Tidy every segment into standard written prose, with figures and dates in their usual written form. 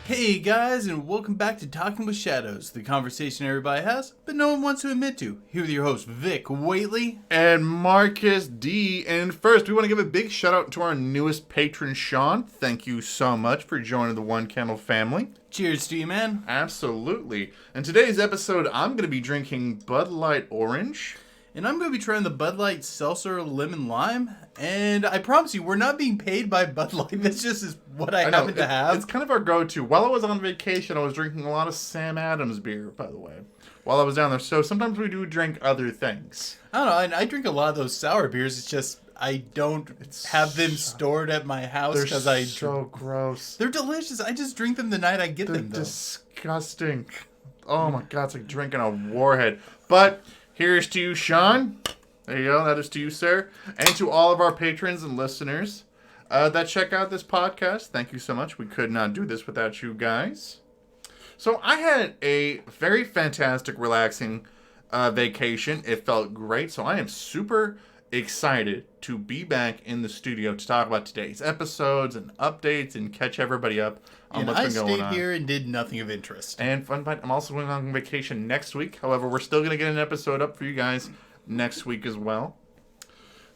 Hey guys, and welcome back to Talking with Shadows, the conversation everybody has, but no one wants to admit to. Here with your hosts, Vic Waitley and Marcus D. And first, we want to give a big shout out to our newest patron, Sean. Thank you so much for joining the One Candle family. Cheers to you, man. Absolutely. In today's episode, I'm going to be drinking Bud Light Orange. And I'm going to be trying the Bud Light Seltzer Lemon Lime. And I promise you, we're not being paid by Bud Light. This just is what I happen to have. It's kind of our go-to. While I was on vacation, I was drinking a lot of Sam Adams beer, by the way, while I was down there. So sometimes we do drink other things. I don't know. I drink a lot of those sour beers. It's just I don't have them stored at my house because They're so gross. They're delicious. I just drink them the night I get them, though. They're disgusting. Oh, my God. It's like drinking a warhead. But here's to you, Sean. There you go. That is to you, sir. And to all of our patrons and listeners that check out this podcast. Thank you so much. We could not do this without you guys. So I had a very fantastic, relaxing vacation. It felt great. So I am super excited to be back in the studio to talk about today's episodes and updates and catch everybody up on what's been going on. I stayed here and did nothing of interest. And fun fact, I'm also going on vacation next week. However, we're still going to get an episode up for you guys next week as well.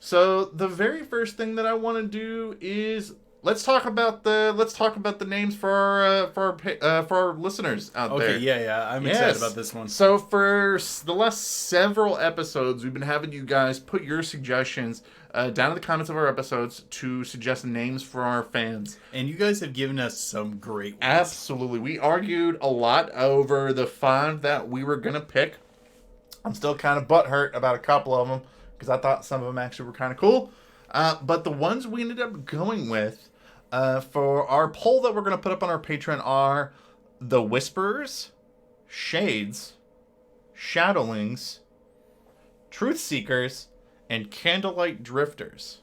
So the very first thing that I want to do is let's talk about the names for our listeners out there. Okay, yeah, I'm excited about this one. So for the last several episodes, we've been having you guys put your suggestions down in the comments of our episodes to suggest names for our fans. And you guys have given us some great ones. Absolutely. We argued a lot over the 5 that we were going to pick. I'm still kind of butthurt about a couple of them because I thought some of them actually were kind of cool. But the ones we ended up going with for our poll that we're going to put up on our Patreon are the Whisperers, Shades, Shadowlings, Truth Seekers, and Candlelight Drifters.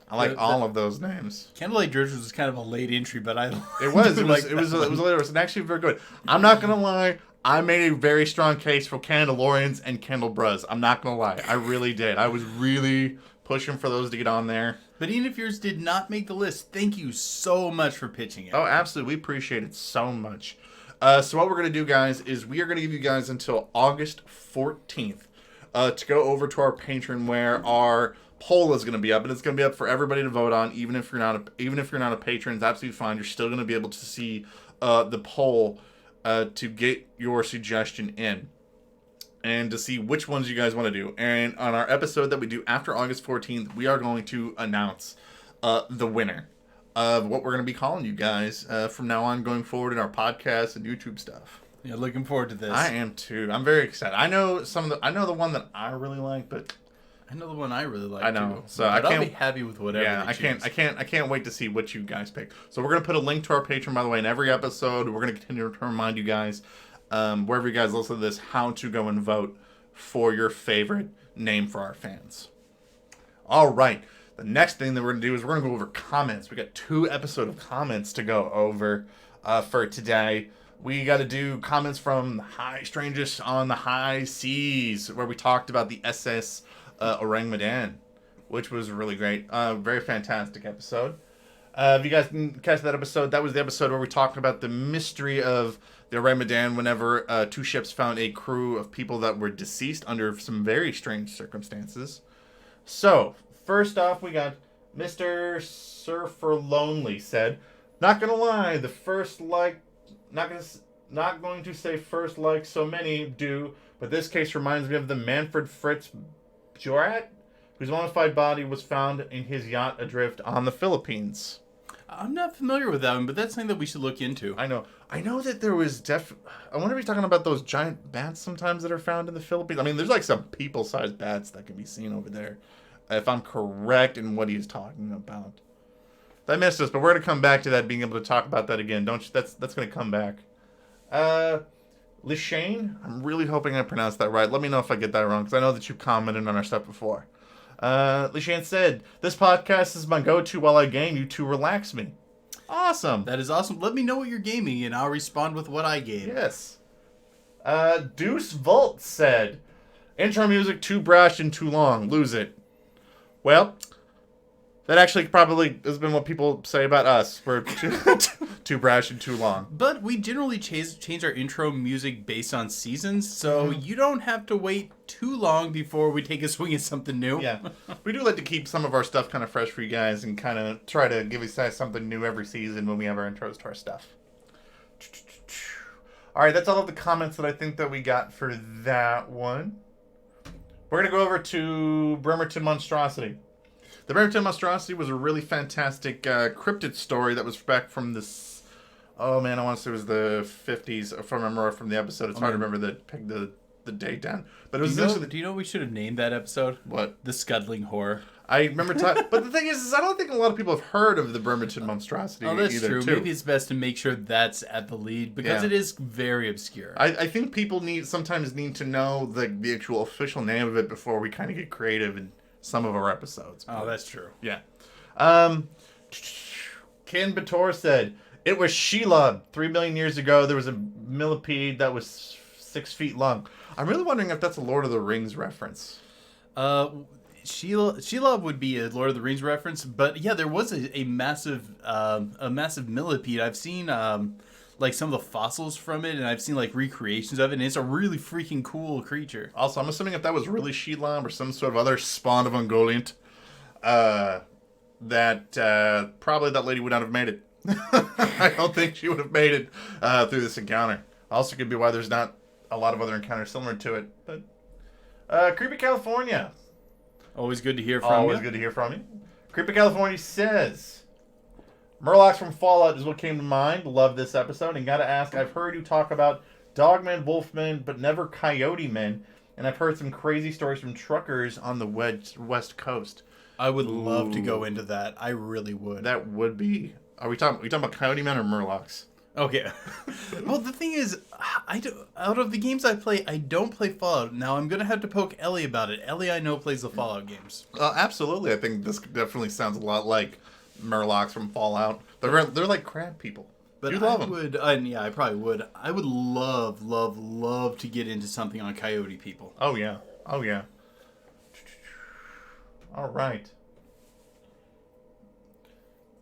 I like all of those names. Candlelight Drifters was kind of a late entry, but it was later. It's actually very good. I'm not gonna lie. I made a very strong case for Candelorians and Candlebras. I'm not gonna lie. I really did. I was really pushing for those to get on there. But even if yours did not make the list, thank you so much for pitching it. Oh, absolutely. We appreciate it so much. So what we're going to do, guys, is we are going to give you guys until August 14th to go over to our Patreon where our poll is going to be up, and it's going to be up for everybody to vote on. Even if you're not a patron, it's absolutely fine. You're still going to be able to see the poll to get your suggestion in and to see which ones you guys want to do. And on our episode that we do after August 14th, we are going to announce the winner of what we're going to be calling you guys from now on going forward in our podcast and YouTube stuff. Yeah, looking forward to this. I am too. I'm very excited. I know the one that I really like, but I know the one I really like. I know. Too. So I can't. I'll be happy with whatever. Yeah, I can't wait to see what you guys pick. So we're gonna put a link to our Patreon, by the way, in every episode. We're gonna continue to remind you guys, wherever you guys listen to this, how to go and vote for your favorite name for our fans. All right. The next thing that we're going to do is we're going to go over comments. We got 2 episodes of comments to go over for today. We got to do comments from the High Strangers on the High Seas, where we talked about the SS Orang Medan, which was really great. Very fantastic episode. If you guys didn't catch that episode, that was the episode where we talked about the mystery of the Orang Medan whenever 2 ships found a crew of people that were deceased under some very strange circumstances. So, first off, we got Mr. Surfer Lonely said, "Not gonna lie, the first not going to say first like so many do, but this case reminds me of the Manfred Fritz Jorat, whose mummified body was found in his yacht adrift on the Philippines." I'm not familiar with that one, but that's something that we should look into. I know that there was I wonder if he's talking about those giant bats sometimes that are found in the Philippines. I mean, there's like some people-sized bats that can be seen over there, if I'm correct in what he's talking about. I missed this, but we're going to come back to that, being able to talk about that again. Don't you? That's going to come back. Lishane, I'm really hoping I pronounced that right. Let me know if I get that wrong, because I know that you commented on our stuff before. Lishane said, "This podcast is my go-to while I game. You two relax me." Awesome. That is awesome. Let me know what you're gaming, and I'll respond with what I game. Yes. Deuce Volt said, "Intro music too brash and too long. Lose it." Well, that actually probably has been what people say about us. We're too brash and too long. But we generally change our intro music based on seasons, so you don't have to wait too long before we take a swing at something new. Yeah. We do like to keep some of our stuff kind of fresh for you guys and kind of try to give you guys something new every season when we have our intros to our stuff. All right, that's all of the comments that I think that we got for that one. We're going to go over to Bremerton Monstrosity. The Bremerton Monstrosity was a really fantastic cryptid story that was back from this... Oh, man, I want to say it was the 50s, if I remember from the episode. It's hard to remember the date down. But it was do you know what we should have named that episode? What? The Scuddling Horror. I remember but the thing is I don't think a lot of people have heard of the Bremerton Monstrosity either. Oh, that's true. Too. Maybe it's best to make sure that's at the lead, because it is very obscure. I think people sometimes need to know the actual official name of it before we kind of get creative in some of our episodes. Oh, that's true. Yeah. Ken Bator said, "It was Shelob. 3 million years ago, there was a millipede that was 6 feet long." I'm really wondering if that's a Lord of the Rings reference. Shelob would be a Lord of the Rings reference, but yeah, there was a massive millipede. I've seen like some of the fossils from it, and I've seen like recreations of it, and it's a really freaking cool creature. Also, I'm assuming if that was really Shelob or some sort of other spawn of Ungoliant, that probably that lady would not have made it. I don't think she would have made it through this encounter. Also, could be why there's not a lot of other encounters similar to it. But Creepy California. Always good to hear from you. Always good to hear from you. Creepy California says, "Murlocs from Fallout is what came to mind. Love this episode. And gotta ask, I've heard you talk about dogmen, wolfmen, but never coyote men. And I've heard some crazy stories from truckers on the West Coast." I would love to go into that. I really would. That would be... Are we talking about coyote men or Murlocs? Okay. Well, the thing is, out of the games I play, I don't play Fallout. Now, I'm going to have to poke Ellie about it. Ellie, I know, plays the Fallout games. Absolutely. I think this definitely sounds a lot like Murlocs from Fallout. They're like crab people. But you love them. Yeah, I probably would. I would love to get into something on coyote people. Oh, yeah. Oh, yeah. All right.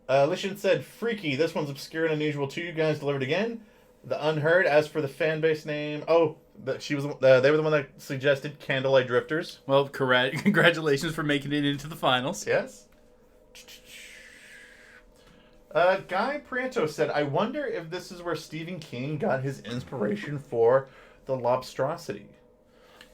Lishan said, "Freaky, this one's obscure and unusual too. You guys delivered again. The Unheard, as for the fan base name..." Oh, they were the one that suggested Candlelight Drifters. Well, congratulations for making it into the finals. Yes. Guy Prianto said, "I wonder if this is where Stephen King got his inspiration for the Lobstrosity."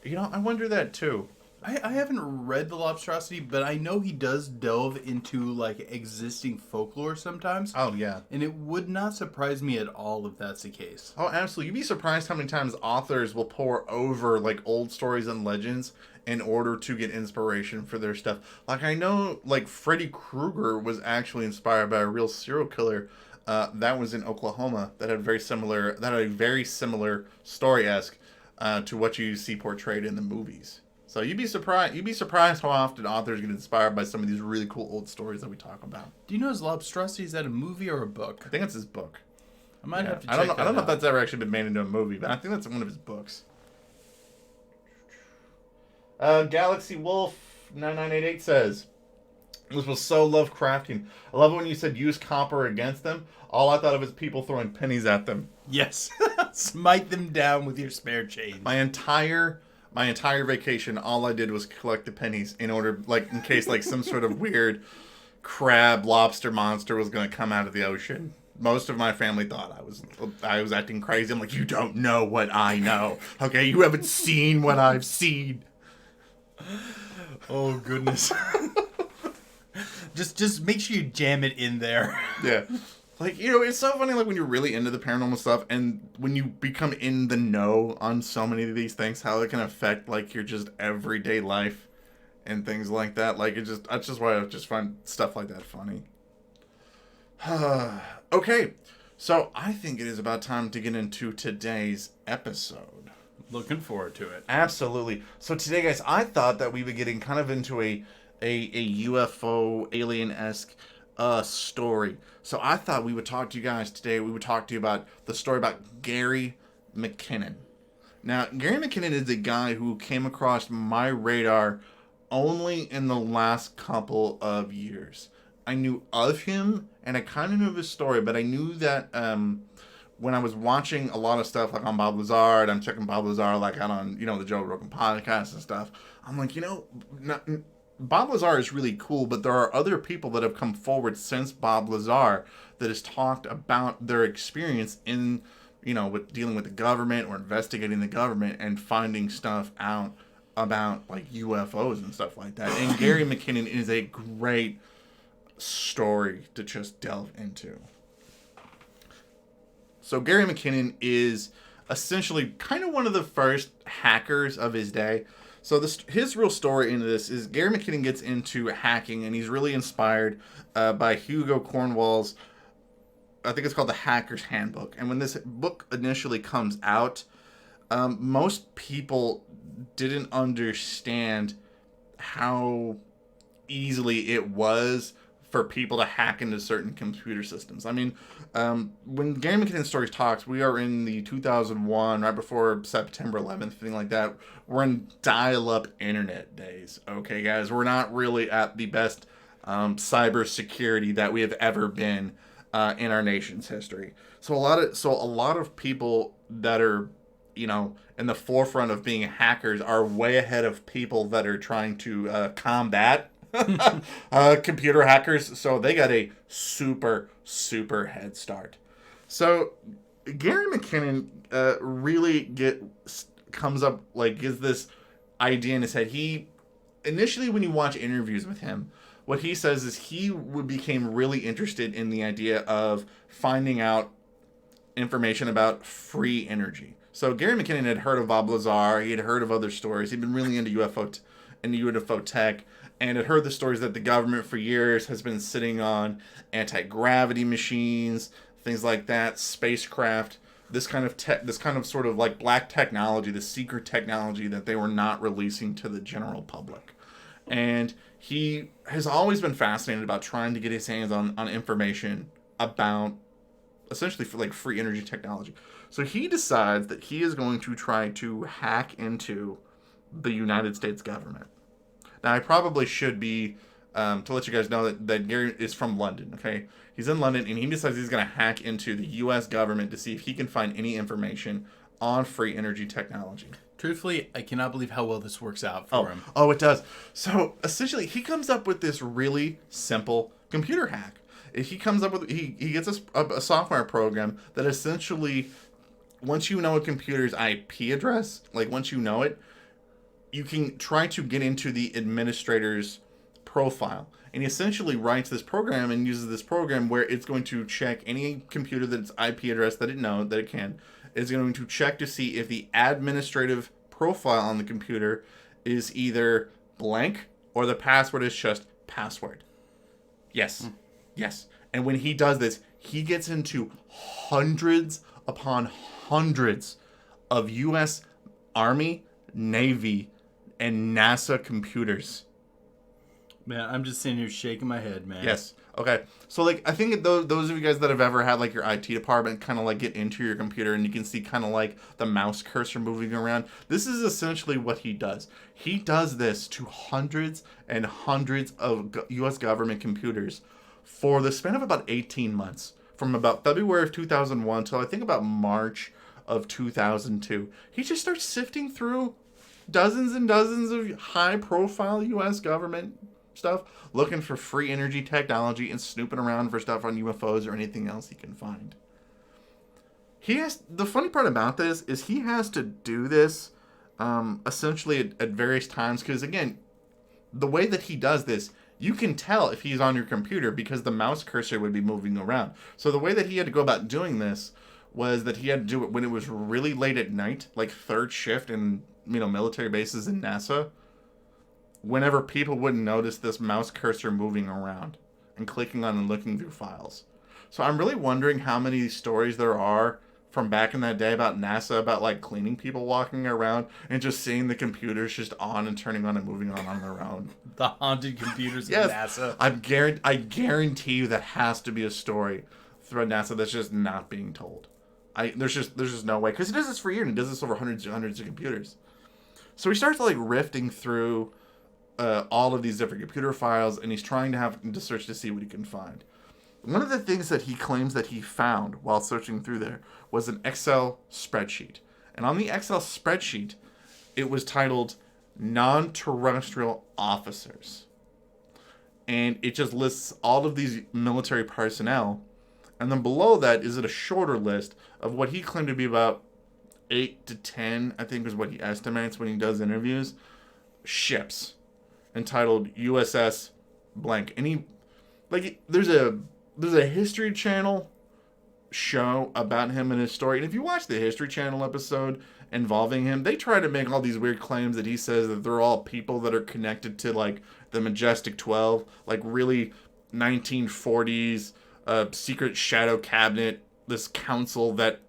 You know, I wonder that too. I haven't read The Lobstrosity, but I know he does delve into like existing folklore sometimes. Oh, yeah. And it would not surprise me at all if that's the case. Oh, absolutely. You'd be surprised how many times authors will pour over like old stories and legends in order to get inspiration for their stuff. Like, I know like Freddy Krueger was actually inspired by a real serial killer that was in Oklahoma that had a very similar story-esque to what you see portrayed in the movies. So you'd be surprised how often authors get inspired by some of these really cool old stories that we talk about. Do you know his Lobstrosity? Is that a movie or a book? I think it's his book. I might have to check I don't know. that I don't know out. if that's ever actually been made into a movie, but I think that's one of his books. Galaxy Wolf 9988 says, "This was so Lovecraftian. I love it when you said use copper against them. All I thought of is people throwing pennies at them." Yes. Smite them down with your spare change. My entire vacation, all I did was collect the pennies in order, like, in case, like, some sort of weird crab lobster monster was going to come out of the ocean. Most of my family thought I was acting crazy. I'm like, you don't know what I know. Okay, you haven't seen what I've seen. Oh, goodness. Just make sure you jam it in there. Yeah. Like, you know, it's so funny, like, when you're really into the paranormal stuff and when you become in the know on so many of these things, how it can affect, like, your just everyday life and things like that. Like, that's just why I just find stuff like that funny. Okay. So I think it is about time to get into today's episode. Looking forward to it. Absolutely. So today, guys, I thought that we would get in kind of into a UFO alien-esque story. So I thought we would talk to you guys today. We would talk to you about the story about Gary McKinnon. Now, Gary McKinnon is a guy who came across my radar only in the last couple of years. I knew of him, and I kind of knew of his story, but I knew that when I was watching a lot of stuff like on Bob Lazar, I'm checking Bob Lazar like out on, the Joe Rogan podcast and stuff. I'm like, Bob Lazar is really cool, but there are other people that have come forward since Bob Lazar that has talked about their experience in, with dealing with the government or investigating the government and finding stuff out about like UFOs and stuff like that. And Gary McKinnon is a great story to just delve into. So Gary McKinnon is essentially kind of one of the first hackers of his day. So his real story into this is Gary McKinnon gets into hacking, and he's really inspired by Hugo Cornwall's, I think it's called The Hacker's Handbook. And when this book initially comes out, most people didn't understand how easily it was for people to hack into certain computer systems. I mean, when Gary McKinnon Stories talks, we are in the 2001, right before September 11th, thing like that. We're in dial-up internet days, okay, guys? We're not really at the best cyber security that we have ever been in our nation's history. So a lot of people that are, in the forefront of being hackers are way ahead of people that are trying to combat computer hackers, so they got a super head start. So Gary McKinnon really comes up, like, gives this idea in his head. He initially, when you watch interviews with him, what he says is he became really interested in the idea of finding out information about free energy. So Gary McKinnon had heard of Bob Lazar, he had heard of other stories, he'd been really into UFO tech, and had heard the stories that the government for years has been sitting on anti-gravity machines, things like that, spacecraft, this kind of sort of like black technology, the secret technology that they were not releasing to the general public. And he has always been fascinated about trying to get his hands on information about essentially for like free energy technology. So he decides that he is going to try to hack into the United States government. Now, I probably should be, to let you guys know that Gary is from London, okay? He's in London, and he decides he's going to hack into the U.S. government to see if he can find any information on free energy technology. Truthfully, I cannot believe how well this works out for him. Oh, it does. So, essentially, he comes up with this really simple computer hack. He gets a software program that essentially, once you know a computer's IP address, like once you know it, you can try to get into the administrator's profile. And he essentially writes this program and uses this program where it's going to check any computer that's IP address that it can. It's going to check to see if the administrative profile on the computer is either blank or the password is just password. Yes. Yes. And when he does this, he gets into hundreds upon hundreds of U.S. Army, Navy, and NASA computers. Man, I'm just sitting here shaking my head, man. Yes. Okay. So, like, I think those of you guys that have ever had, like, your IT department kind of, like, get into your computer and you can see kind of, like, the mouse cursor moving around. This is essentially what he does. He does this to hundreds and hundreds of U.S. government computers for the span of about 18 months. From about February of 2001 till I think about March of 2002. He just starts sifting through dozens and dozens of high-profile U.S. government stuff, looking for free energy technology and snooping around for stuff on UFOs or anything else he can find. The funny part about this is he has to do this essentially at various times because, again, the way that he does this, you can tell if he's on your computer because the mouse cursor would be moving around. So the way that he had to go about doing this was that he had to do it when it was really late at night, like third shift in military bases in NASA, whenever people wouldn't notice this mouse cursor moving around and clicking on and looking through files. So I'm really wondering how many stories there are from back in that day about NASA, about like cleaning people walking around and just seeing the computers just on and turning on and moving on their own. The haunted computers Yes, of NASA. I guarantee you that has to be a story throughout NASA that's just not being told. There's just no way, because he does this for years and he does this over hundreds and hundreds of computers. So he starts like rifting through all of these different computer files, and he's trying to search to see what he can find. One of the things that he claims that he found while searching through there was an Excel spreadsheet. And on the Excel spreadsheet, it was titled Non-Terrestrial Officers. And it just lists all of these military personnel. And then below that is it a shorter list of what he claimed to be about 8 to 10, I think is what he estimates when he does interviews, ships entitled USS blank. And he, like, there's a History Channel show about him and his story. And if you watch the History Channel episode involving him, they try to make all these weird claims that he says that they're all people that are connected to, like, the Majestic 12, like really 1940s secret shadow cabinet, this council that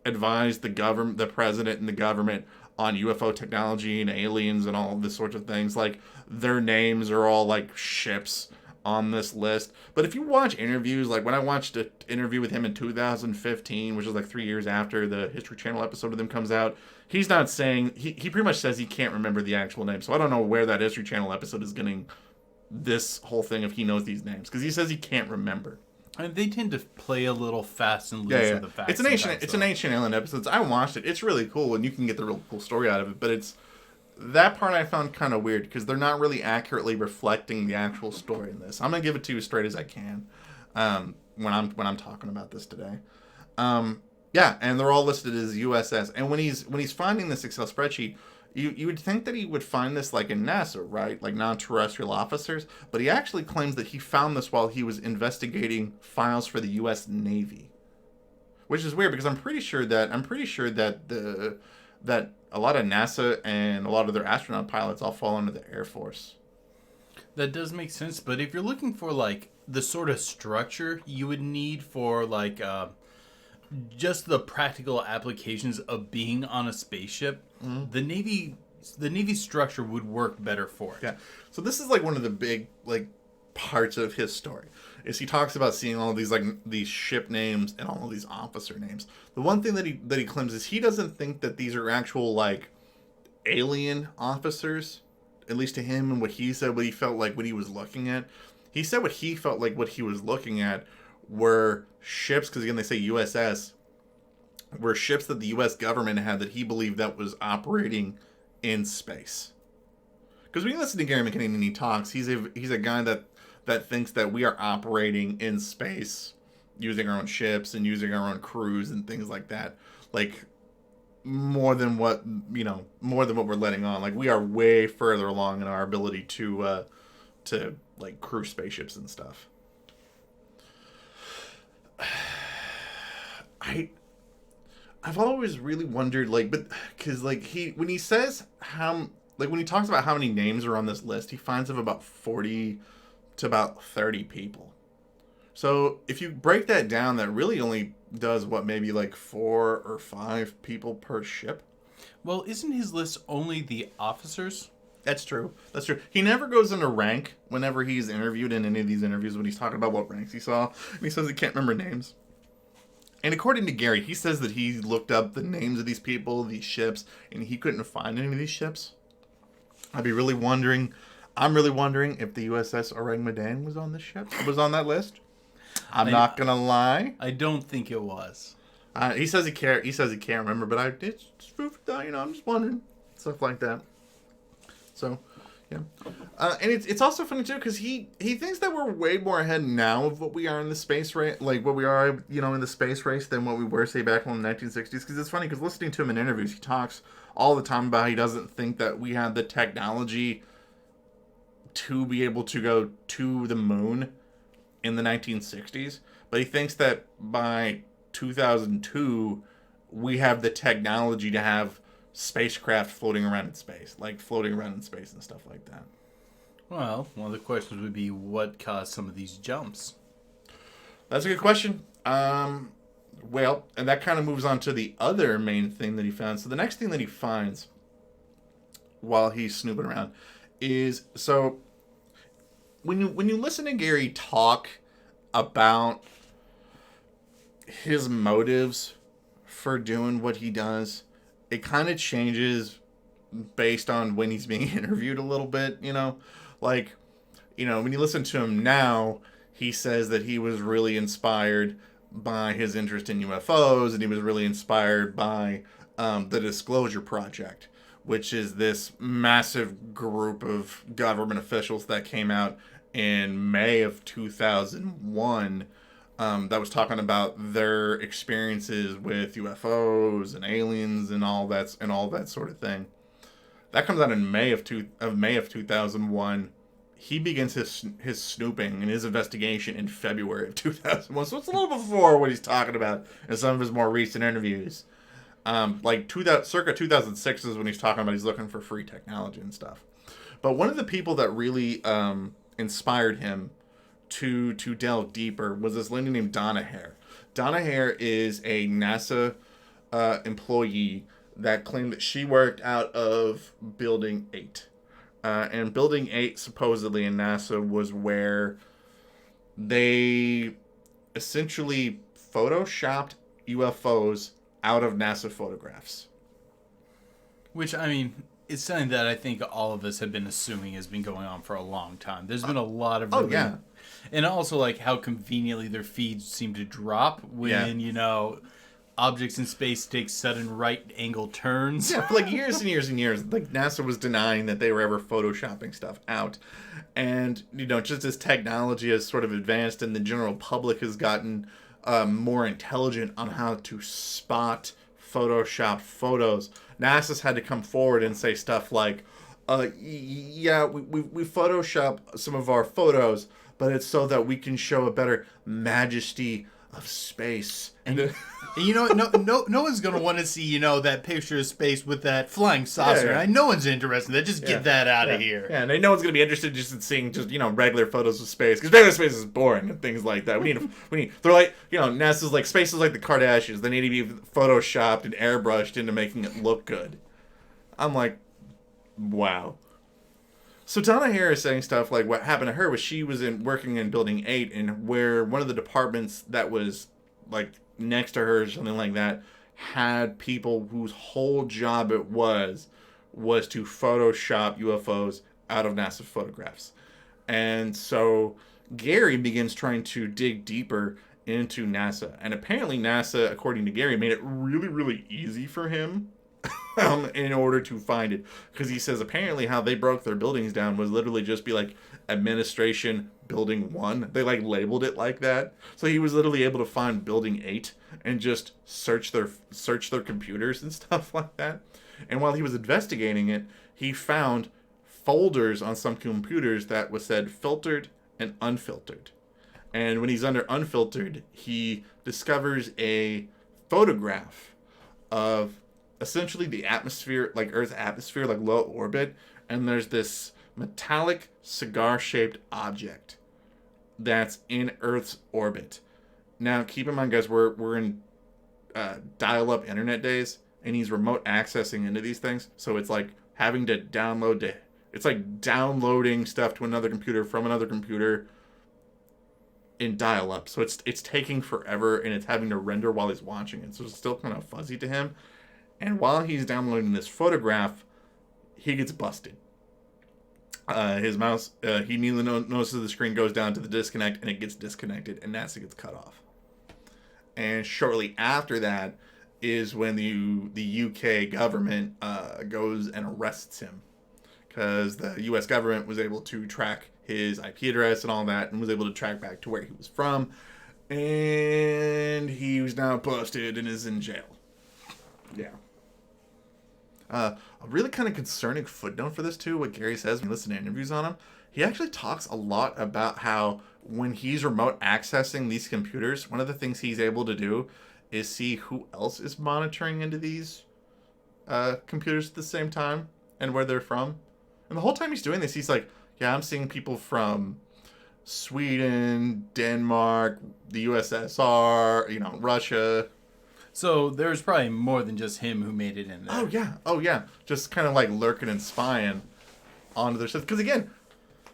advised the government, the president and the government on UFO technology and aliens and all of this sorts of things. Like, their names are all like ships on this list. But if you watch interviews, like when I watched an interview with him in 2015, which is like 3 years after the History Channel episode of them comes out, he's not saying, he pretty much says he can't remember the actual name. So I don't know where that History Channel episode is getting this whole thing if he knows these names, because he says he can't remember. And they tend to play a little fast and loose with the facts. It's an ancient alien episode. I watched it. It's really cool, and you can get the real cool story out of it. But it's that part I found kind of weird, because they're not really accurately reflecting the actual story in this. I'm gonna give it to you as straight as I can when I'm talking about this today. Yeah, and they're all listed as USS. And when he's finding this Excel spreadsheet, you would think that he would find this like in NASA, right? Like non-terrestrial officers. But he actually claims that he found this while he was investigating files for the U.S. Navy, which is weird, because I'm pretty sure that that a lot of NASA and a lot of their astronaut pilots all fall under the Air Force. That does make sense. But if you're looking for like the sort of structure you would need for like just the practical applications of being on a spaceship, the Navy's structure would work better for it. Yeah. So this is like one of the big like parts of his story, is he talks about seeing all of these like these ship names and all of these officer names. The one thing that he claims is he doesn't think that these are actual like alien officers, at least to him, and what he said, what he felt like what he was looking at. He said what he felt like what he was looking at were ships, because again they say USS, were ships that the U.S. government had that he believed that was operating in space. Because when you listen to Gary McKinnon and he talks, he's a guy that thinks that we are operating in space using our own ships and using our own crews and things like that. Like more than what we're letting on. Like we are way further along in our ability to like crew spaceships and stuff. I've always really wondered, like, but because like when he says how, like when he talks about how many names are on this list, he finds of about 40 to about 30 people. So if you break that down, that really only does what, maybe like 4 or 5 people per ship. Well, isn't his list only the officers? That's true. That's true. He never goes into rank whenever he's interviewed in any of these interviews, when he's talking about what ranks he saw, and he says he can't remember names. And according to Gary, he says that he looked up the names of these people, these ships, and he couldn't find any of these ships. I'm really wondering if the USS Orang Medan was on this ship, was on that list. I'm not gonna lie. I don't think it was. He says he can't. He says he can't remember, but I'm just wondering, stuff like that. So, yeah, and it's also funny too, because he thinks that we're way more ahead now of what we are in the space race, like what we are, in the space race, than what we were, say, back in the 1960s. Because it's funny, because listening to him in interviews, he talks all the time about how he doesn't think that we had the technology to be able to go to the moon in the 1960s, but he thinks that by 2002 we have the technology to have spacecraft floating around in space and stuff like that. Well, one of the questions would be what caused some of these jumps. That's a good question. Well, and that kind of moves on to the other main thing that he found. So the next thing that he finds while he's snooping around is, so when you listen to Gary talk about his motives for doing what he does, it kind of changes based on when he's being interviewed a little bit, like, when you listen to him now, he says that he was really inspired by his interest in UFOs, and he was really inspired by the Disclosure Project, which is this massive group of government officials that came out in May of 2001, that was talking about their experiences with UFOs and aliens and all that sort of thing. That comes out in May of 2001. He begins his snooping and his investigation in February of 2001. So it's a little before what he's talking about in some of his more recent interviews. Circa 2006 is when he's talking about he's looking for free technology and stuff. But one of the people that really inspired him to delve deeper was this lady named Donna Hare. Donna Hare is a NASA employee that claimed that she worked out of Building 8. And Building 8, supposedly in NASA, was where they essentially photoshopped UFOs out of NASA photographs. Which, I mean, it's something that I think all of us have been assuming has been going on for a long time. There's been a lot of... Oh, yeah. And also, like, how conveniently their feeds seem to drop when, objects in space take sudden right-angle turns. Yeah, for like years and years and years, like NASA was denying that they were ever photoshopping stuff out. And, just as technology has sort of advanced and the general public has gotten more intelligent on how to spot photoshopped photos, NASA's had to come forward and say stuff like, we Photoshop some of our photos, but it's so that we can show a better majesty of space. And no one's gonna want to see that picture of space with that flying saucer. Yeah. No one's interested in that. Just get that out of here. Yeah, and no one's gonna be interested just in seeing regular photos of space, because regular space is boring and things like that. They're like, NASA's like, space is like the Kardashians. They need to be photoshopped and airbrushed into making it look good. I'm like, wow. So Donna Hare is saying stuff like what happened to her was she was working in Building 8, and where one of the departments that was like next to her or something like that had people whose whole job it was to Photoshop UFOs out of NASA photographs. And so Gary begins trying to dig deeper into NASA. And apparently NASA, according to Gary, made it really, really easy for him in order to find it. Because he says apparently how they broke their buildings down was literally just be like Administration Building 1. They like labeled it like that. So he was literally able to find Building 8 and just search their computers and stuff like that. And while he was investigating it, he found folders on some computers that was said filtered and unfiltered. And when he's under unfiltered, he discovers a photograph of essentially the atmosphere, like Earth's atmosphere, like low orbit, and there's this metallic cigar-shaped object that's in Earth's orbit. Now, keep in mind, guys, we're in dial-up internet days, and he's remote accessing into these things, so it's like having to it's like downloading stuff to another computer from another computer in dial-up. So it's taking forever, and it's having to render while he's watching it, so it's still kind of fuzzy to him. And while he's downloading this photograph, he gets busted. His mouse, he immediately notices the screen goes down to the disconnect, and it gets disconnected, and NASA gets cut off. And shortly after that is when the UK government goes and arrests him, because the US government was able to track his IP address and all that, and was able to track back to where he was from, and he was now busted and is in jail. Yeah. A really kind of concerning footnote for this too, what Gary says when you listen to interviews on him, he actually talks a lot about how when he's remote accessing these computers, one of the things he's able to do is see who else is monitoring into these computers at the same time and where they're from. And the whole time he's doing this, he's like, yeah, I'm seeing people from Sweden, Denmark, the USSR, Russia. So there's probably more than just him who made it in there. Oh yeah. Just kind of like lurking and spying onto their stuff. Because again,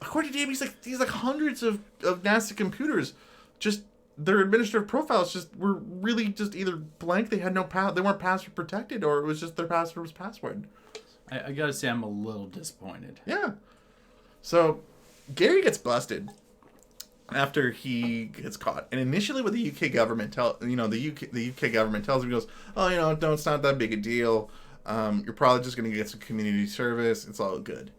according to Dave, he's like hundreds of NASA computers. Just their administrative profiles just were really just either blank. They had they weren't password protected, or it was just their password was password. I gotta say, I'm a little disappointed. Yeah. So Gary gets busted after he gets caught, and initially, what the UK government the UK government tells him, he goes, "Oh, no, it's not that big a deal. You're probably just gonna get some community service. It's all good."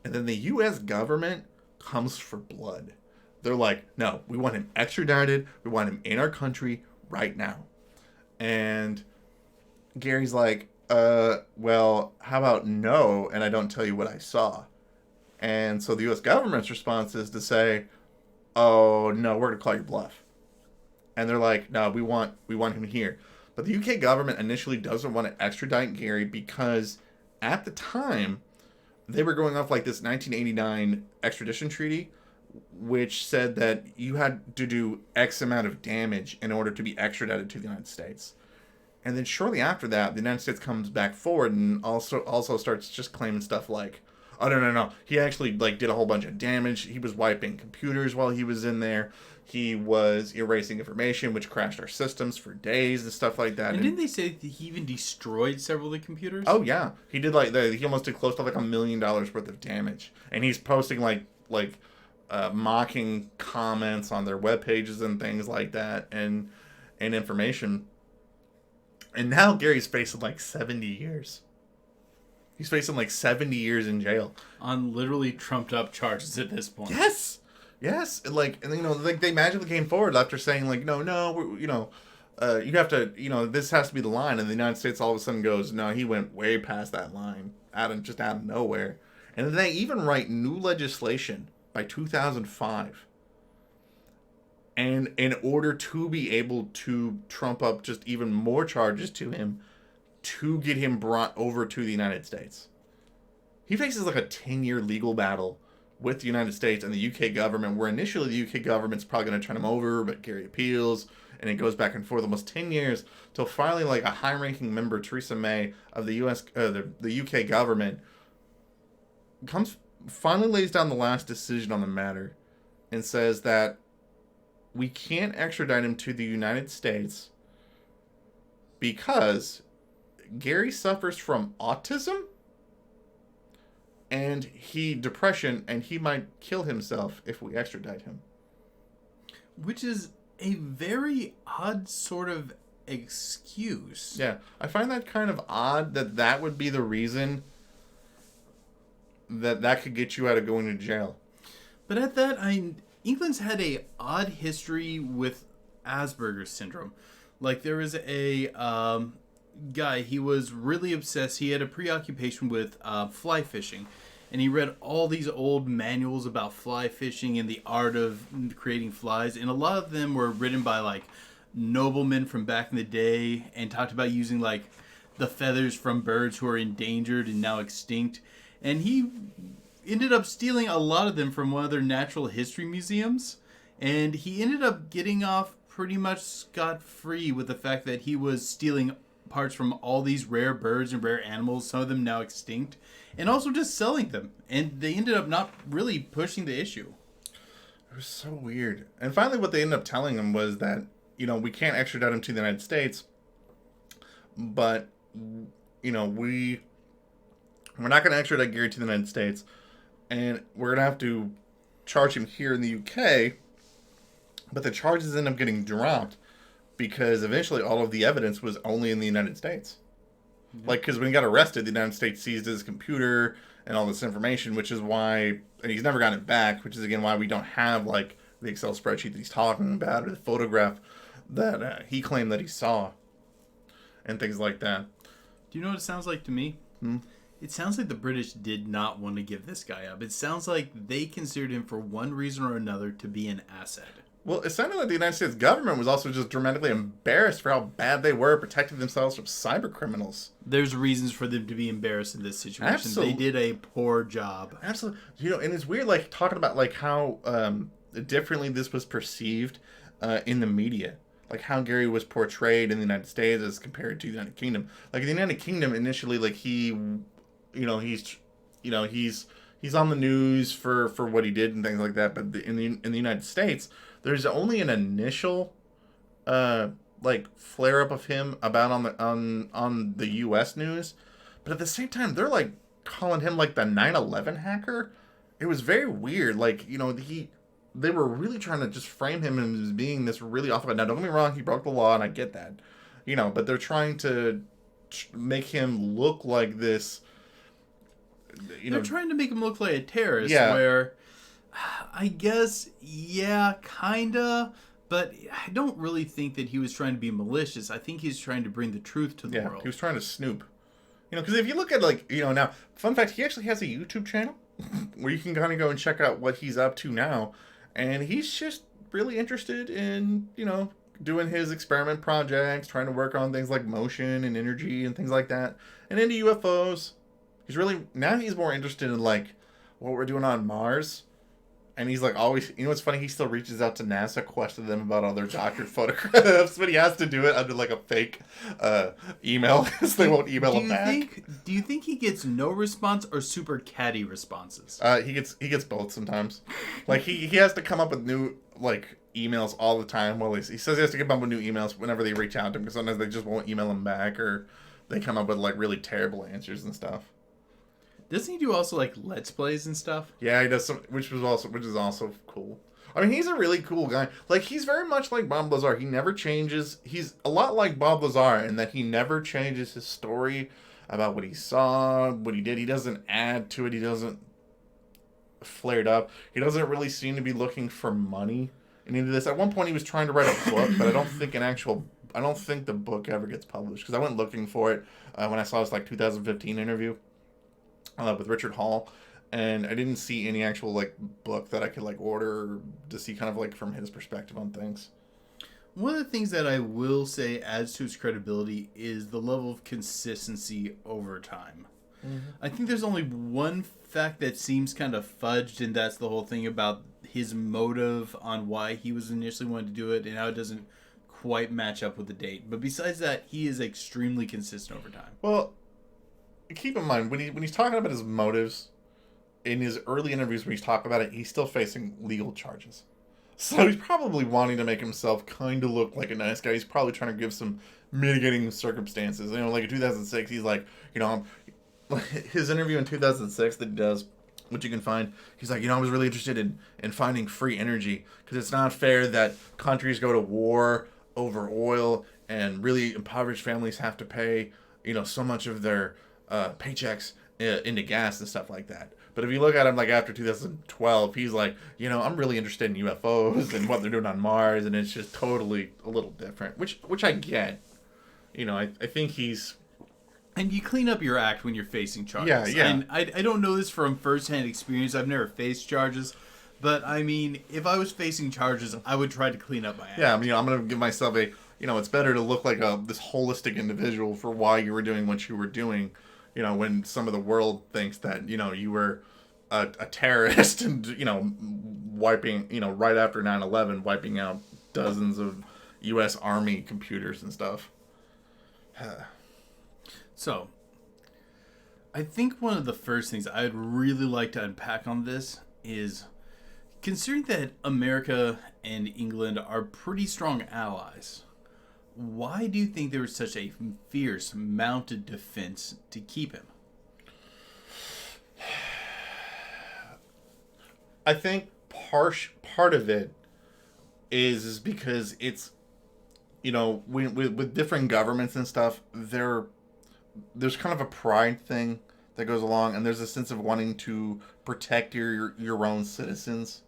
And then the US government comes for blood. They're like, "No, we want him extradited. We want him in our country right now." And Gary's like, well, how about no, and I don't tell you what I saw." And so the US government's response is to say, "Oh, no, we're going to call your bluff." And they're like, "No, we want him here." But the UK government initially doesn't want to extradite Gary because at the time, they were going off like this 1989 extradition treaty, which said that you had to do X amount of damage in order to be extradited to the United States. And then shortly after that, the United States comes back forward and also starts just claiming stuff like, "Oh, no. He actually did a whole bunch of damage. He was wiping computers while he was in there. He was erasing information, which crashed our systems for days and stuff like that." And didn't they say that he even destroyed several of the computers? Oh yeah, he did. He almost did close to $1 million worth of damage, and he's posting mocking comments on their web pages and things like that, and information. And now Gary's facing 70 years. He's facing 70 years in jail on literally trumped up charges at this point. Yes. They magically came forward after saying no, you have to, this has to be the line, and the United States all of a sudden goes, "No, he went way past that line, out of nowhere." And then they even write new legislation by 2005. And in order to be able to trump up just even more charges to him, to get him brought over to the United States. He faces a 10-year legal battle with the United States and the UK government, where initially the UK government's probably going to turn him over, but Gary appeals, and it goes back and forth almost 10 years, till finally a high-ranking member, Theresa May, of the the UK government, finally lays down the last decision on the matter and says that we can't extradite him to the United States because Gary suffers from autism and depression, and he might kill himself if we extradite him. Which is a very odd sort of excuse. Yeah, I find that kind of odd that would be the reason that could get you out of going to jail. But at that, England's had a odd history with Asperger's syndrome. There was a guy, he was really obsessed. He had a preoccupation with fly fishing. And he read all these old manuals about fly fishing and the art of creating flies. And a lot of them were written by noblemen from back in the day, and talked about using the feathers from birds who are endangered and now extinct. And he ended up stealing a lot of them from one of their natural history museums. And he ended up getting off pretty much scot-free with the fact that he was stealing parts from all these rare birds and rare animals, some of them now extinct, and also just selling them. And they ended up not really pushing the issue. It was so weird. And finally what they ended up telling him was that, we can't extradite him to the United States, but, we're not going to extradite Gary to the United States, and we're going to have to charge him here in the UK, but the charges end up getting dropped because eventually all of the evidence was only in the United States. Yeah. Because when he got arrested, the United States seized his computer and all this information, which is why, and he's never gotten it back, which is again why we don't have the Excel spreadsheet that he's talking about, or the photograph that he claimed that he saw, and things like that. Do you know what it sounds like to me? It sounds like the British did not want to give this guy up. It sounds like they considered him for one reason or another to be an asset. Well, it sounded like the United States government was also just dramatically embarrassed for how bad they were at protecting themselves from cyber criminals. There's reasons for them to be embarrassed in this situation. Absolutely. They did a poor job. Absolutely. And it's weird, talking about, how differently this was perceived in the media. Like how Gary was portrayed in the United States as compared to the United Kingdom. Like in the United Kingdom, initially, like he's on the news for what he did and things like that. But in the United States, there's only an initial like flare up of him about on the U.S. news, but at the same time, they're like calling him like the 9/11 hacker. It was very weird. Like they were really trying to just frame him as being this really awful guy. Now, don't get me wrong, he broke the law, and I get that, but they're trying to make him look like this. They're trying to make him look like a terrorist. Yeah. Where, I guess, yeah, kinda. But I don't really think that he was trying to be malicious. I think he's trying to bring the truth to the world. He was trying to snoop. Because if you look at, like, now, fun fact, he actually has a YouTube channel where you can kind of go and check out what he's up to now. And he's just really interested in, doing his experiment projects, trying to work on things like motion and energy and things like that. And into UFOs. He's more interested in, like, what we're doing on Mars. And he's like always, what's funny? He still reaches out to NASA, questions them about all their doctored photographs, but he has to do it under like a fake email because they won't email him back. Do you think he gets no response or super catty responses? He gets both sometimes. Like he has to come up with new like emails all the time. Well, he says he has to come up with new emails whenever they reach out to him because sometimes they just won't email him back or they come up with like really terrible answers and stuff. Doesn't he do also like Let's Plays and stuff? Yeah, he does some, which is also cool. I mean, he's a really cool guy. Like he's very much like Bob Lazar. He never changes. He's a lot like Bob Lazar in that he never changes his story about what he saw, what he did. He doesn't add to it. He doesn't flare it up. He doesn't really seem to be looking for money into this. At one point, he was trying to write a book, but I don't think the book ever gets published because I went looking for it when I saw his like 2015 interview. With Richard Hall, and I didn't see any actual like book that I could like order to see kind of like from his perspective on things. One of the things that I will say adds to his credibility is the level of consistency over time. Mm-hmm. I think there's only one fact that seems kind of fudged, and that's the whole thing about his motive on why he was initially wanting to do it and how it doesn't quite match up with the date. But besides that, he is extremely consistent over time. Well, keep in mind, when he's talking about his motives, in his early interviews when he's talking about it, he's still facing legal charges. So he's probably wanting to make himself kind of look like a nice guy. He's probably trying to give some mitigating circumstances. Like in 2006, he's like, his interview in 2006 that he does, which you can find, he's like, I was really interested in finding free energy because it's not fair that countries go to war over oil and really impoverished families have to pay, so much of their paychecks into gas and stuff like that. But if you look at him like after 2012, he's like, I'm really interested in UFOs and what they're doing on Mars, and it's just totally a little different, which I get. I think he's... And you clean up your act when you're facing charges. Yeah. And I don't know this from firsthand experience. I've never faced charges. But, I mean, if I was facing charges, I would try to clean up my act. Yeah, I'm going to give myself it's better to look like this holistic individual for why you were doing what you were doing. When some of the world thinks that, you were a terrorist and, wiping, right after 9/11, wiping out dozens of U.S. Army computers and stuff. So, I think one of the first things I'd really like to unpack on this is, considering that America and England are pretty strong allies, why do you think there was such a fierce mounted defense to keep him? I think part of it is because it's, with different governments and stuff, there's kind of a pride thing that goes along, and there's a sense of wanting to protect your own citizens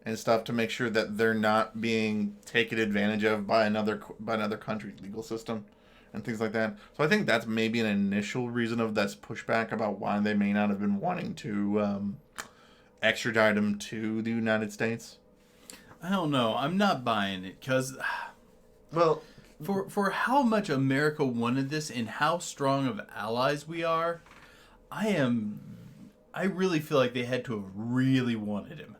and stuff to make sure that they're not being taken advantage of by another country's legal system and things like that. So I think that's maybe an initial reason of that's pushback about why they may not have been wanting to extradite him to the United States. I don't know. I'm not buying it because, well, for how much America wanted this and how strong of allies we are, I really feel like they had to have really wanted him.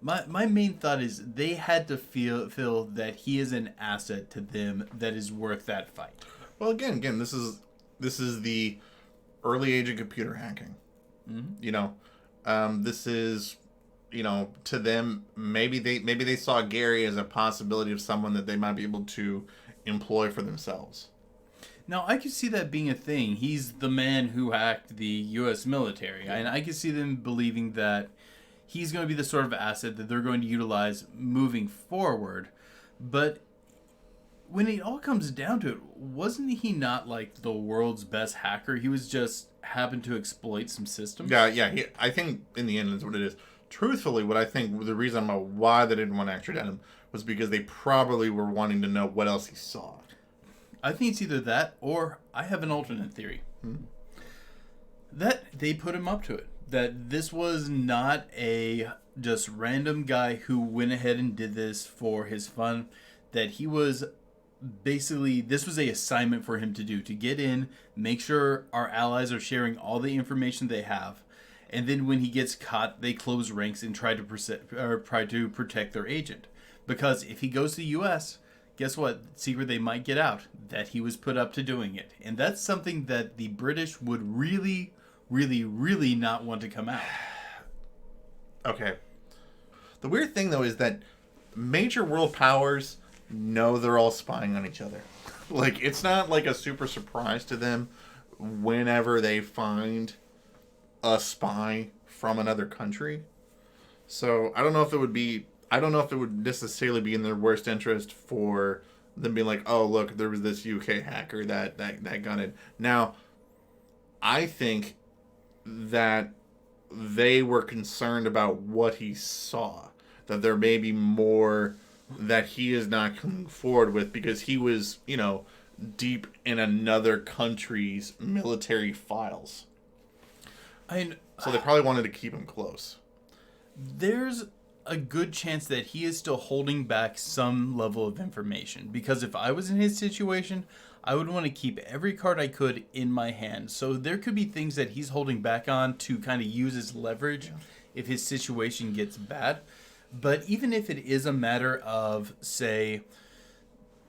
My main thought is they had to feel that he is an asset to them that is worth that fight. Well, again, this is the early age of computer hacking. Mm-hmm. You know, this is, to them, maybe they saw Gary as a possibility of someone that they might be able to employ for themselves. Now, I could see that being a thing. He's the man who hacked the U.S. military, and I could see them believing that he's going to be the sort of asset that they're going to utilize moving forward. But when it all comes down to it, wasn't he not like the world's best hacker? He was just happened to exploit some systems. Yeah. I think in the end, that's what it is. Truthfully, what I think the reason why they didn't want to extradite him was because they probably were wanting to know what else he saw. I think it's either that or I have an alternate theory. That they put him up to it. That this was not a just random guy who went ahead and did this for his fun. That he was basically, this was a assignment for him to do. To get in, make sure our allies are sharing all the information they have. And then when he gets caught, they close ranks and try to protect their agent. Because if he goes to the U.S., guess what? Secret they might get out. That he was put up to doing it. And that's something that the British would really, really, really not want to come out. Okay. The weird thing, though, is that major world powers know they're all spying on each other. Like, it's not like a super surprise to them whenever they find a spy from another country. So, I don't know if it would necessarily be in their worst interest for them being like, oh, look, there was this UK hacker that got in. Now, I think that they were concerned about what he saw. That there may be more that he is not coming forward with because he was, deep in another country's military files. So they probably wanted to keep him close. There's a good chance that he is still holding back some level of information. Because if I was in his situation, I would want to keep every card I could in my hand. So there could be things that he's holding back on to kind of use as leverage if his situation gets bad. But even if it is a matter of, say,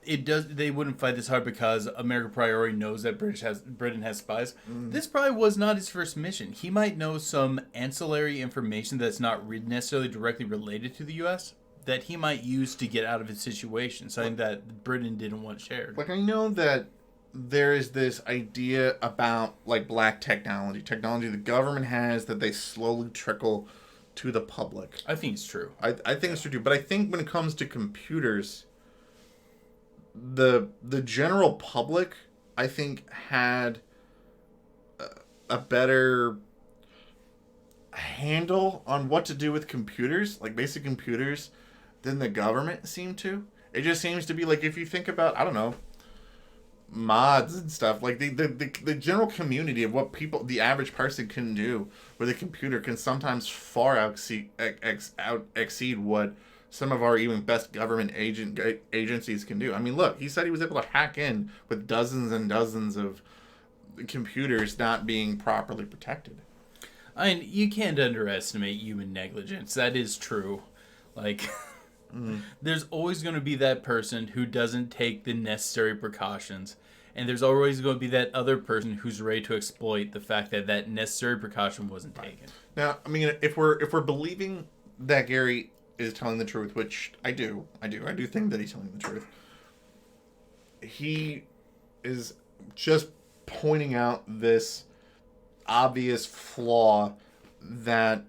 they wouldn't fight this hard because America probably already knows that Britain has spies. This probably was not his first mission. He might know some ancillary information that's not necessarily directly related to the U.S. that he might use to get out of his situation, something that Britain didn't want shared. Like, I know that there is this idea about, like, black technology the government has that they slowly trickle to the public. I think it's true. I think it's true too. But I think when it comes to computers, the general public, I think, had a better handle on what to do with computers, like basic computers, than the government seemed to. It just seems to be like, if you think about, I don't know, mods and stuff, like the general community of what the average person can do with a computer can sometimes far exceed what some of our even best government agencies can do. I mean, look, he said he was able to hack in with dozens and dozens of computers not being properly protected. I mean, you can't underestimate human negligence. That is true. Like, there's always going to be that person who doesn't take the necessary precautions. And there's always going to be that other person who's ready to exploit the fact that that necessary precaution wasn't taken. Now, I mean, if we're believing that Gary is telling the truth, which I do think that he's telling the truth, he is just pointing out this obvious flaw that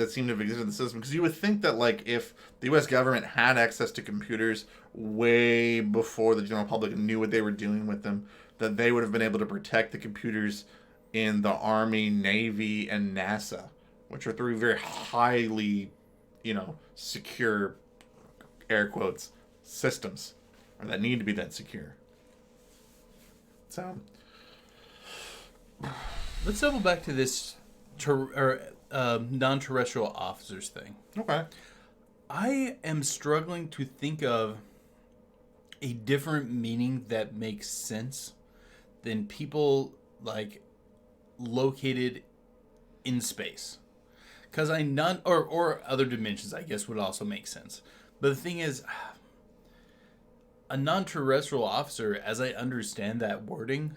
seemed to have existed in the system. Because you would think that, like, if the U.S. government had access to computers way before the general public knew what they were doing with them, that they would have been able to protect the computers in the Army, Navy, and NASA, which are three very highly, secure, air quotes, systems, or that need to be that secure. So, let's double back to this non-terrestrial officers thing. Okay. I am struggling to think of a different meaning that makes sense than people like located in space. Because or other dimensions, I guess, would also make sense. But the thing is, a non-terrestrial officer, as I understand that wording,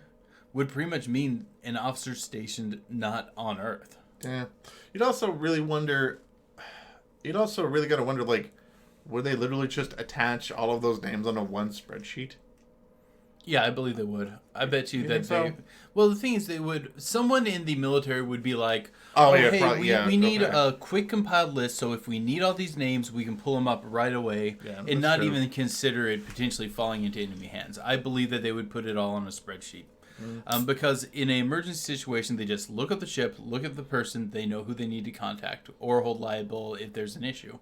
would pretty much mean an officer stationed not on Earth. Yeah. You'd also really wonder. You'd also really got to wonder, like, would they literally just attach all of those names onto one spreadsheet? Yeah, I believe they would. I bet you that think they. so? Well, the thing is, they would. Someone in the military would be like, Oh, yeah, hey, probably, yeah, we need okay. a quick compiled list. So if we need all these names, we can pull them up right away, Yeah, and that's not true. even consider it potentially falling into enemy hands. I believe that they would put it all on a spreadsheet. Because in an emergency situation, they just look at the ship, look at the person, they know who they need to contact or hold liable if there's an issue.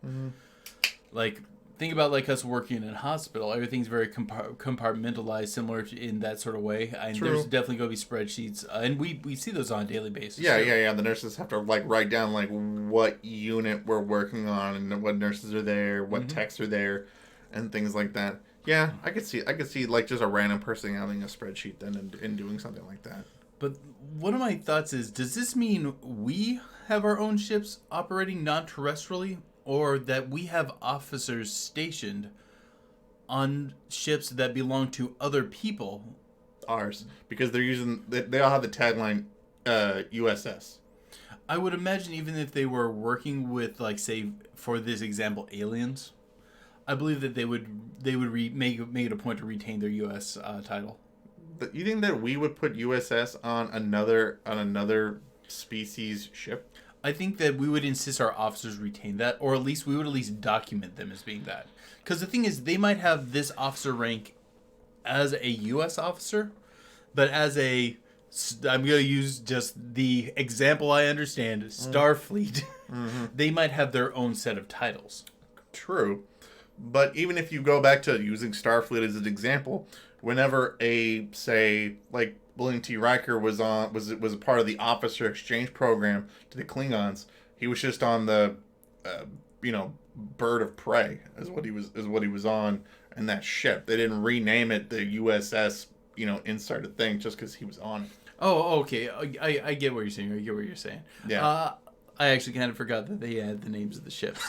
Like, think about like us working in a hospital. Everything's very compartmentalized, similar in that sort of way. And True. there's definitely going to be spreadsheets, and we see those on a daily basis. Yeah, too. yeah. The nurses have to like write down like what unit we're working on and what nurses are there, what techs are there, and things like that. Yeah, I could see like just a random person having a spreadsheet then and doing something like that. But one of my thoughts is, does this mean we have our own ships operating non-terrestrially, or that we have officers stationed on ships that belong to other people? Ours, because they all have the tagline USS. I would imagine even if they were working with, like, say, for this example, aliens, I believe that they would make it a point to retain their U.S. Title. But you think that we would put USS on another species ship? I think that we would insist our officers retain that, or at least we would at least document them as being that. Because the thing is, they might have this officer rank as a U.S. officer, but as a, I'm going to use just the example I understand, Starfleet, they might have their own set of titles. True. But even if you go back to using Starfleet as an example, whenever say like William T. Riker was a part of the officer exchange program to the Klingons, he was just on the bird of prey is what he was on in that ship. They didn't rename it the USS inside the thing just because he was on it. Oh, okay. I get what you're saying. Yeah. I actually kind of forgot that they had the names of the ships.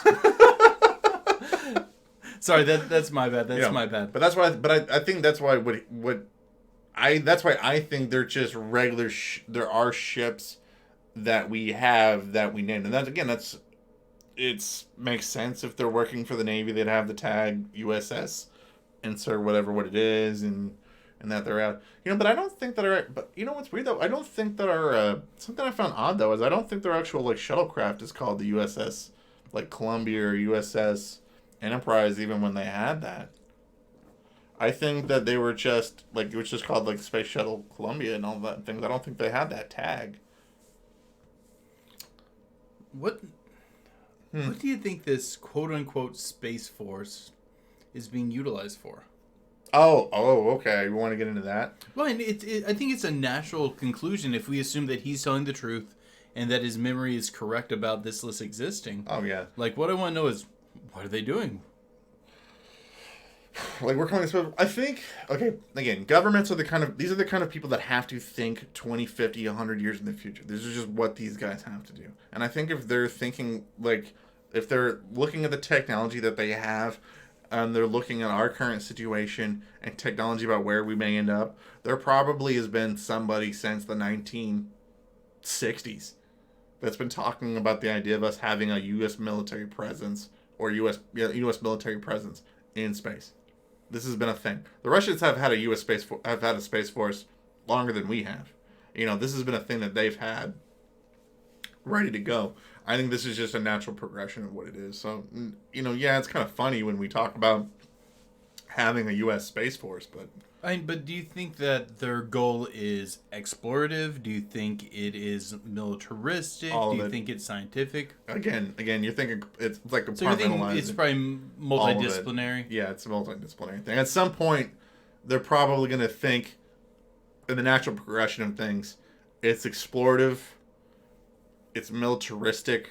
Sorry, that's my bad. That's my bad. But that's why. But I think that's why that's why I think they're just regular. There are ships that we have that we named, and it makes sense if they're working for the Navy. They'd have the tag USS, insert what it is, and that they're out. But I don't think that our. But what's weird though? I don't think that our. Something I found odd though is I don't think their actual like shuttlecraft is called the USS, like Columbia or USS Enterprise, even when they had that. I think that they were just like, it was just called like Space Shuttle Columbia and all that things. I don't think they had that tag. What do you think this quote unquote Space Force is being utilized for? Oh, okay. You want to get into that? Well, and I think it's a natural conclusion if we assume that he's telling the truth and that his memory is correct about this list existing. Oh yeah. Like, what I want to know is, what are they doing? Like, we're coming to, I think, okay, again, governments are the kind of people that have to think 20, 50, 100 years in the future. This is just what these guys have to do. And I think if they're thinking, like, if they're looking at the technology that they have, and they're looking at our current situation and technology about where we may end up, there probably has been somebody since the 1960s that's been talking about the idea of us having a U.S. military presence or U.S. military presence in space. This has been a thing. The Russians have had a space force longer than we have. This has been a thing that they've had ready to go. I think this is just a natural progression of what it is. So, it's kind of funny when we talk about having a U.S. space force, but do you think that their goal is explorative? Do you think it is militaristic? Do you think it's scientific? Again, you're thinking it's like So you think it's probably multidisciplinary? Yeah, it's a multidisciplinary thing. At some point, they're probably going to think, in the natural progression of things, it's explorative, it's militaristic,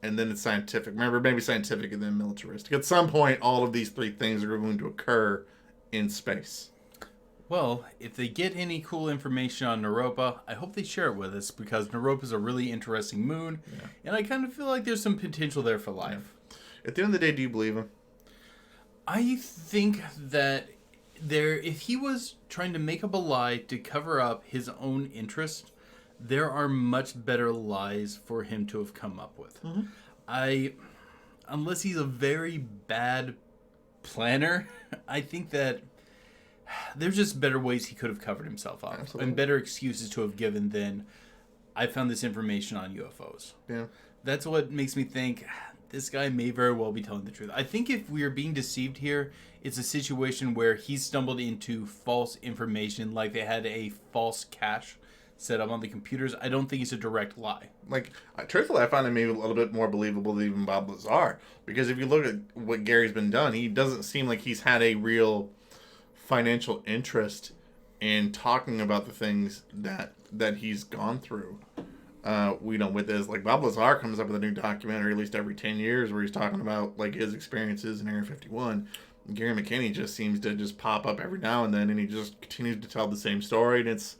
and then it's scientific. Remember, maybe scientific and then militaristic. At some point, all of these three things are going to occur in space. Well, if they get any cool information on Naropa, I hope they share it with us because Naropa is a really interesting moon, and I kind of feel like there's some potential there for life. At the end of the day, do you believe him? I think that if he was trying to make up a lie to cover up his own interest, there are much better lies for him to have come up with. Unless he's a very bad planner, I think that there's just better ways he could have covered himself up. Absolutely. And better excuses to have given than, I found this information on UFOs. Yeah. That's what makes me think this guy may very well be telling the truth. I think if we are being deceived here, it's a situation where he stumbled into false information, like they had a false cache set up on the computers. I don't think it's a direct lie. Like, truthfully, I find it maybe a little bit more believable than even Bob Lazar. Because if you look at what Gary's been done, he doesn't seem like he's had a real financial interest in talking about the things that he's gone through. With this, like, Bob Lazar comes up with a new documentary at least every 10 years where he's talking about, like, his experiences in Area 51. Gary McKinnon just seems to just pop up every now and then, and he just continues to tell the same story, and it's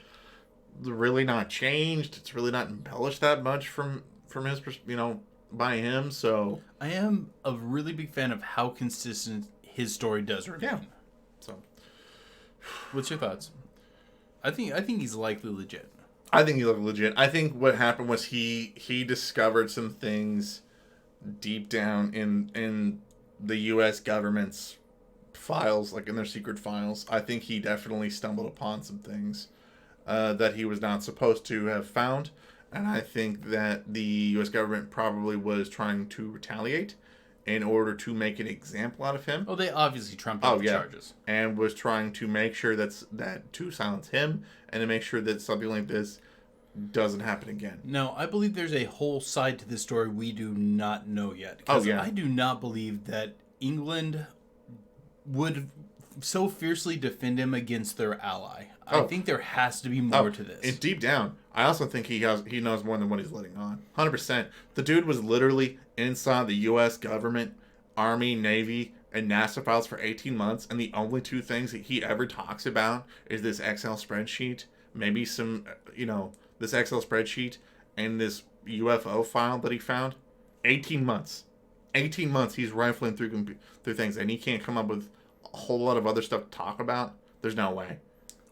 really not changed. It's really not embellished that much from his, by him. So I am a really big fan of how consistent his story does remain. Yeah. So, what's your thoughts? I think he's likely legit. I think he looked legit. I think what happened was he discovered some things deep down in the U.S. government's files, like in their secret files. I think he definitely stumbled upon some things that he was not supposed to have found. And I think that the U.S. government probably was trying to retaliate in order to make an example out of him. Oh, they obviously trumped up the charges. And was trying to make sure that to silence him and to make sure that something like this doesn't happen again. No, I believe there's a whole side to this story we do not know yet. I do not believe that England would so fiercely defend him against their ally. I think there has to be more to this. And deep down, I also think he knows more than what he's letting on. 100%. The dude was literally inside the U.S. government, Army, Navy, and NASA files for 18 months, and the only two things that he ever talks about is this Excel spreadsheet, maybe some, this Excel spreadsheet, and this UFO file that he found. 18 months. 18 months he's rifling through things, and he can't come up with a whole lot of other stuff to talk about. There's no way.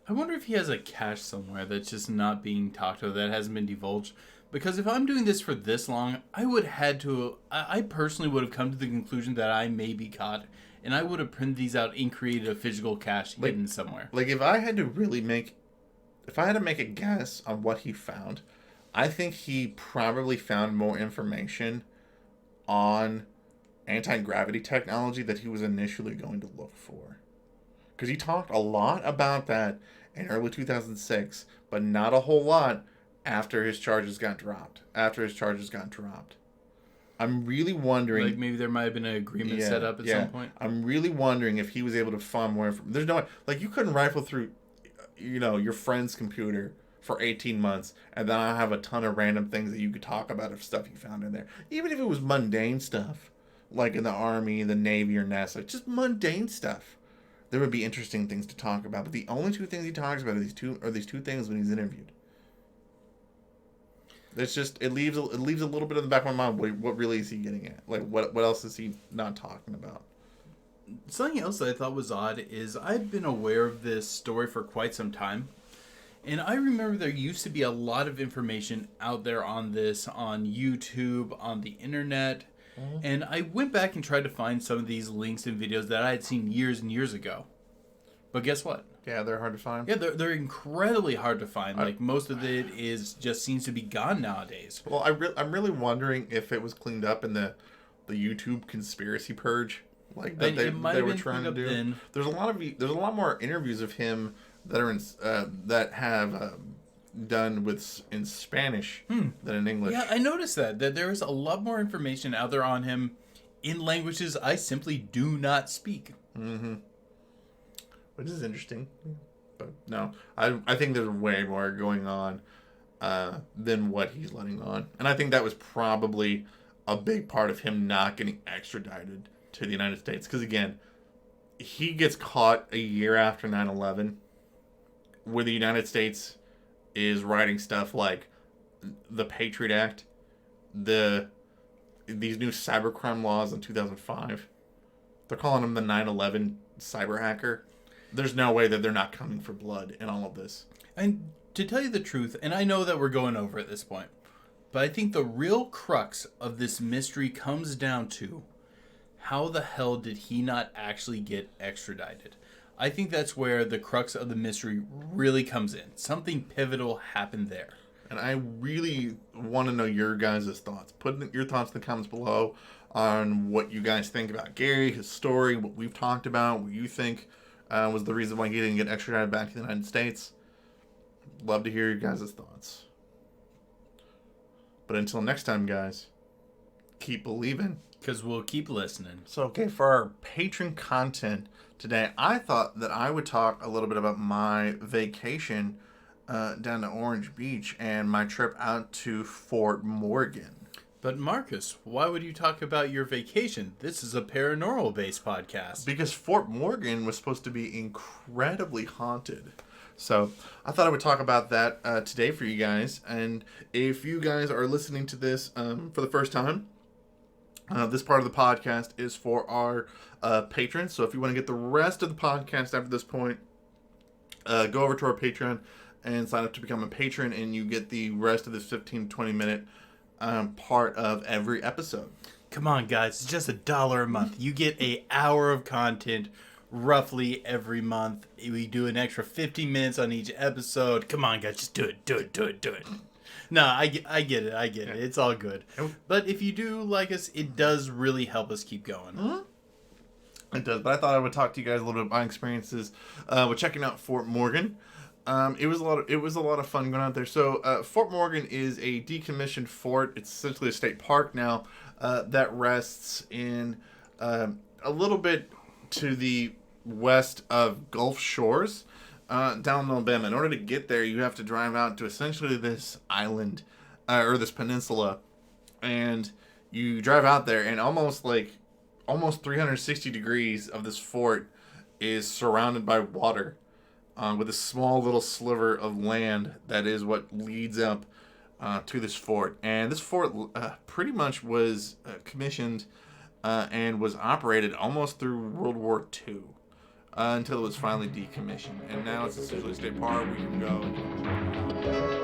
I wonder if he has a cache somewhere that's just not being talked about, that hasn't been divulged. Because if I'm doing this for this long, I personally would have come to the conclusion that I may be caught, and I would have printed these out and created a physical cache hidden somewhere. Like, if I had to make a guess on what he found, I think he probably found more information on anti-gravity technology that he was initially going to look for. Because he talked a lot about that in early 2006, but not a whole lot after his charges got dropped. I'm really wondering... Like, maybe there might have been an agreement set up at some point? I'm really wondering if he was able to find more information. There's no... Like, you couldn't rifle through, your friend's computer for 18 months, and then I have a ton of random things that you could talk about of stuff you found in there. Even if it was mundane stuff, like in the Army, the Navy, or NASA. Just mundane stuff. There would be interesting things to talk about, but the only two things he talks about are these two things when he's interviewed. It's just it leaves a little bit in the back of my mind. What really is he getting at? Like what else is he not talking about? Something else that I thought was odd is I've been aware of this story for quite some time, and I remember there used to be a lot of information out there on this on YouTube, on the internet. And I went back and tried to find some of these links and videos that I had seen years and years ago. But guess what? Yeah, they're hard to find. Yeah, they're incredibly hard to find. Like, most of it just seems to be gone nowadays. Well, I'm really wondering if it was cleaned up in the YouTube conspiracy purge, like that they were trying to do. Then. There's a lot more interviews of him that are that have done in Spanish than in English. Yeah, I noticed that there is a lot more information out there on him in languages I simply do not speak. Mm-hmm. Which is interesting. But no, I think there's way more going on than what he's letting on. And I think that was probably a big part of him not getting extradited to the United States. Because again, he gets caught a year after 9/11. where the United States is writing stuff like the Patriot Act, these new cybercrime laws in 2005. They're calling them the 9/11 cyber hacker. There's no way that they're not coming for blood in all of this. And to tell you the truth, and I know that we're going over at this point, but I think the real crux of this mystery comes down to how the hell did he not actually get extradited? I think that's where the crux of the mystery really comes in. Something pivotal happened there. And I really want to know your guys' thoughts. Put your thoughts in the comments below on what you guys think about Gary, his story, what we've talked about, what you think was the reason why he didn't get extradited back to the United States. Love to hear your guys' thoughts. But until next time, guys, keep believing. Because we'll keep listening. So, okay, for our patron content today, I thought that I would talk a little bit about my vacation down to Orange Beach and my trip out to Fort Morgan. But Marcus, why would you talk about your vacation? This is a paranormal-based podcast. Because Fort Morgan was supposed to be incredibly haunted. So I thought I would talk about that today for you guys. And if you guys are listening to this for the first time, this part of the podcast is for our patrons. So if you want to get the rest of the podcast after this point, go over to our Patreon and sign up to become a patron, and you get the rest of this 15-20 minute part of every episode. Come on, guys. It's just $1 a month. You get an hour of content roughly every month. We do an extra 15 minutes on each episode. Come on, guys. Just do it. No, I get it. Yeah. It's all good. But if you do like us, it does really help us keep going. Mm-hmm. It does. But I thought I would talk to you guys a little bit about my experiences with checking out Fort Morgan. It was a lot of fun going out there. So Fort Morgan is a decommissioned fort. It's essentially a state park now that rests in a little bit to the west of Gulf Shores, down in Alabama. In order to get there, you have to drive out to essentially this island or this peninsula, and you drive out there, and almost 360 degrees of this fort is surrounded by water. With a small little sliver of land that is what leads up to this fort. And this fort pretty much was commissioned and was operated almost through World War II until it was finally decommissioned. And now it's essentially a state park where you can go.